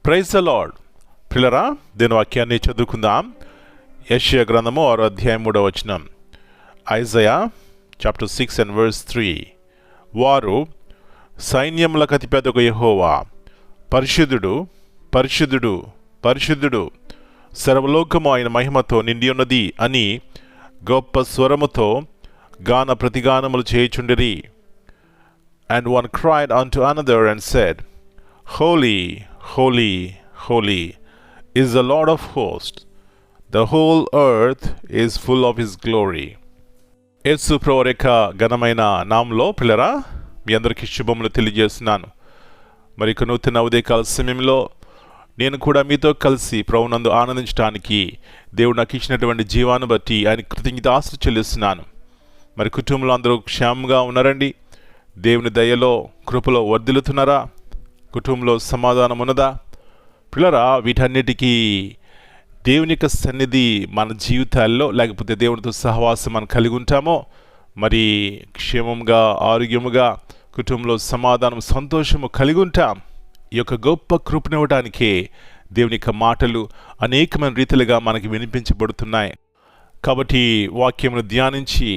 Praise the lord. పిల్లరా, దీని వాక్యాన్ని చదువుకుందాం. యెషయా గ్రంథము 6వ అధ్యాయం 3వ వచనం. Isaiah chapter 6 and verse 3. వారు సైన్యములకు అతిపెద్దకు యెహోవా పరిశుద్ధుడు, పరిశుద్ధుడు, పరిశుద్ధుడు, సర్వలోకము ఆయన మహిమతో నిండి ఉన్నది అని గొప్ప స్వరముతో గాన ప్రతిగానములు చేయుచుండిరి. And one cried unto another and said, Holy, holy, holy is the Lord of hosts. The whole earth is full of his glory. యేసు ప్రభువు యొక్క ఘనమైన నామములో పిల్లరా, మీ అందరికీ శుభములు తెలియజేస్తున్నాను. మరి ఇక నూతన ఉదయకాల సమయంలో నేను కూడా మీతో కలిసి ప్రభువునందు ఆనందించడానికి దేవుడు నాకు ఇచ్చినటువంటి జీవాన్ని బట్టి ఆయన కృతజ్ఞతాస్తుతులు చెల్లిస్తున్నాను. మరి కుటుంబంలో అందరూ క్షేమంగా ఉన్నారండి? దేవుని దయలో కృపలో వర్ధిల్లుతున్నారా? కుటుంబంలో సమాధానం ఉన్నదా? పిల్లరా, వీటన్నిటికీ దేవుని యొక్క సన్నిధి మన జీవితాల్లో లేకపోతే దేవునితో సహవాసం మనం కలిగి ఉంటామో మరి క్షేమంగా, ఆరోగ్యముగా, కుటుంబంలో సమాధానం, సంతోషము కలిగి ఉంటాం. ఈ యొక్క గొప్ప కృపనివ్వడానికే దేవుని యొక్క మాటలు అనేకమైన రీతిలుగా మనకి వినిపించబడుతున్నాయి. కాబట్టి వాక్యమును ధ్యానించి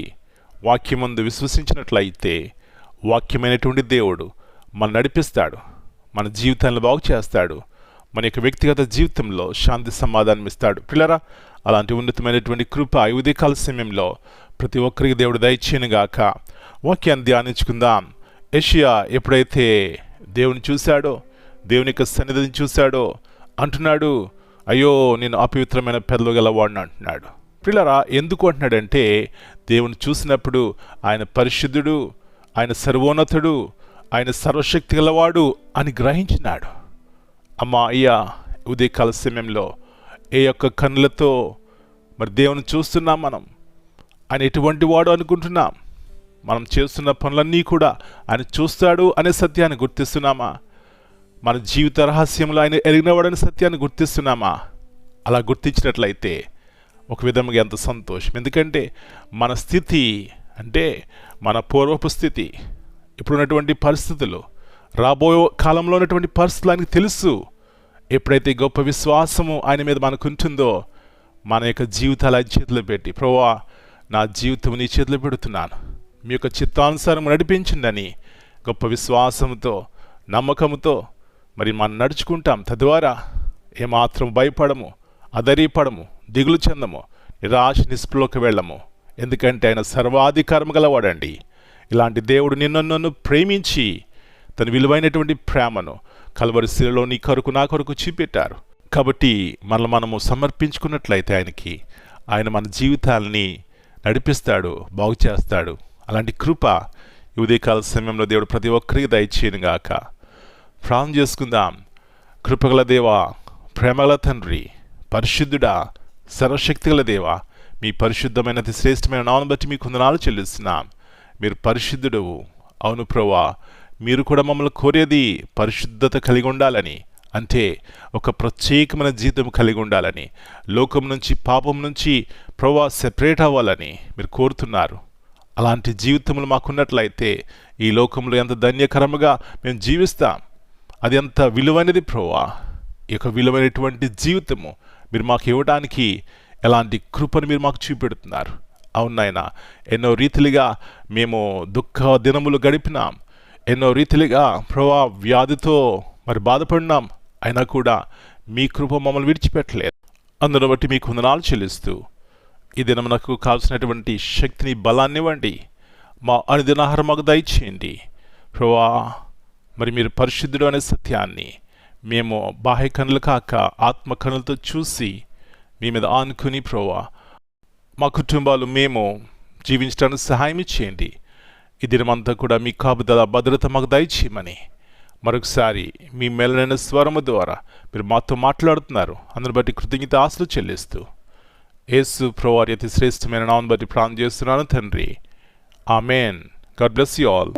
వాక్యమందు విశ్వసించినట్లయితే వాక్యమైనటువంటి దేవుడు మనం నడిపిస్తాడు, మన జీవితాలను బాగు చేస్తాడు, మన యొక్క వ్యక్తిగత జీవితంలో శాంతి సమాధానం ఇస్తాడు. పిల్లరా, అలాంటి ఉన్నతమైనటువంటి కృప ఈ ఉదయకాల సమయంలో ప్రతి ఒక్కరికి దేవుడు దయచేయనుగాక. వాక్యాన్ని ధ్యానించుకుందాం. యెషయా ఎప్పుడైతే దేవుని చూశాడో, దేవుని యొక్క సన్నిధిని చూశాడో అంటున్నాడు, అయ్యో నేను అపవిత్రమైన పెదవులు గలవాడిని అంటున్నాడు. పిల్లరా, ఎందుకు అంటున్నాడంటే దేవుని చూసినప్పుడు ఆయన పరిశుద్ధుడు, ఆయన సర్వోన్నతుడు, ఆయన సర్వశక్తి గలవాడు అని గ్రహించినాడు. అమ్మా అయ్యా, ఉదయకాల సమయంలో ఏ యొక్క కన్నులతో మరి దేవుని చూస్తున్నాం మనం? ఆయన ఎటువంటి వాడు అనుకుంటున్నాం? మనం చేస్తున్న పనులన్నీ కూడా ఆయన చూస్తాడు అనే సత్యాన్ని గుర్తిస్తున్నామా? మన జీవిత రహస్యంలో ఆయన ఎరిగినవాడనే సత్యాన్ని గుర్తిస్తున్నామా? అలా గుర్తించినట్లయితే ఒక విధంగా ఎంత సంతోషం. ఎందుకంటే మన స్థితి అంటే మన పూర్వపు స్థితి, ఇప్పుడున్నటువంటి పరిస్థితులు, రాబోయే కాలంలో ఉన్నటువంటి పరిస్థితులు ఆయనకు తెలుసు. ఎప్పుడైతే గొప్ప విశ్వాసము ఆయన మీద మనకు ఉంటుందో మన యొక్క జీవితాలు ఆయన చేతిలో పెట్టి, ప్రభువా నా జీవితం నీ చేతిలో పెడుతున్నాను, మీ యొక్క చిత్తానుసారం నడిపించిందని గొప్ప విశ్వాసంతో, నమ్మకంతో మరి మనం నడుచుకుంటాం. తద్వారా ఏమాత్రం భయపడము, అధైర్యపడము, దిగులు చెందము, నిరాశ నిస్పృహలోకి వెళ్ళము. ఎందుకంటే ఆయన సర్వాధికారం గలవాడండి. ఇలాంటి దేవుడు నన్ను ప్రేమించి తన విలువైనటువంటి ప్రేమను కల్వరి శిలలో నీ కొరకు నా కొరకు చూపెట్టారు. కాబట్టి మనము సమర్పించుకున్నట్లయితే ఆయనకి, ఆయన మన జీవితాలని నడిపిస్తాడు, బాగు చేస్తాడు. అలాంటి కృప ఈ ఉదయకాల సమయంలో దేవుడు ప్రతి ఒక్కరికి దయచేయనుగాక. ప్రార్థన చేసుకుందాం. కృపగల దేవా, ప్రేమగల తండ్రి, పరిశుద్ధుడా, సర్వశక్తిగల దేవా, మీ పరిశుద్ధమైన శ్రేష్టమైన నామమును బట్టి మీకు వందనాలు చెల్లిస్తున్నాం. మీరు పరిశుద్ధుడు. అవును ప్రభువా, మీరు కూడా మమ్మల్ని కోరేది పరిశుద్ధత కలిగి ఉండాలని, అంటే ఒక ప్రత్యేకమైన జీవితం కలిగి ఉండాలని, లోకం నుంచి, పాపం నుంచి ప్రభువా సెపరేట్ అవ్వాలని మీరు కోరుతున్నారు. అలాంటి జీవితములు మాకున్నట్లయితే ఈ లోకంలో ఎంత ధన్యకరముగా మేము జీవిస్తాం. అది ఎంత విలువైనది ప్రభువా. ఈ యొక్క విలువైనటువంటి జీవితము మీరు మాకు ఇవ్వడానికి ఎలాంటి కృపను మీరు మాకు చూపెడుతున్నారు. అవునాయనా, ఎన్నో రీతిలుగా మేము దుఃఖ దినములు గడిపినాం, ఎన్నో రీతిలుగా ప్రభువా వ్యాధితో మరి బాధపడినాం. అయినా కూడా మీ కృప మమ్మల్ని విడిచిపెట్టలేదు. అందును బట్టి మీకు వందనాలు చెల్లిస్తూ ఈ దినం నాకు కావాల్సినటువంటి శక్తిని, బలాన్ని ఇవ్వండి. మా అనుదినాహారం మాకు దయచేయండి ప్రభువా. మరి మీరు పరిశుద్ధుడు అనే సత్యాన్ని మేము బాహ్య కన్నులు కాక ఆత్మ కన్నులతో చూసి మీ మీద ఆనుకుని ప్రభువా మా కుటుంబాలు మేము జీవించడానికి సహాయం చేయండి. ఈ దినమంతా కూడా మీ కాపుదల, భద్రత మాకు దయచేయమని మరొకసారి మీ మెల్లైన స్వరము ద్వారా మీరు మాతో మాట్లాడుతున్నారు. అందుని బట్టి కృతజ్ఞతాస్తుతులు చెల్లిస్తూ యేసు ప్రభువారి అతి శ్రేష్టమైన నామమును బట్టి ప్రార్థన చేస్తున్నాను తండ్రి. Amen. God bless you all.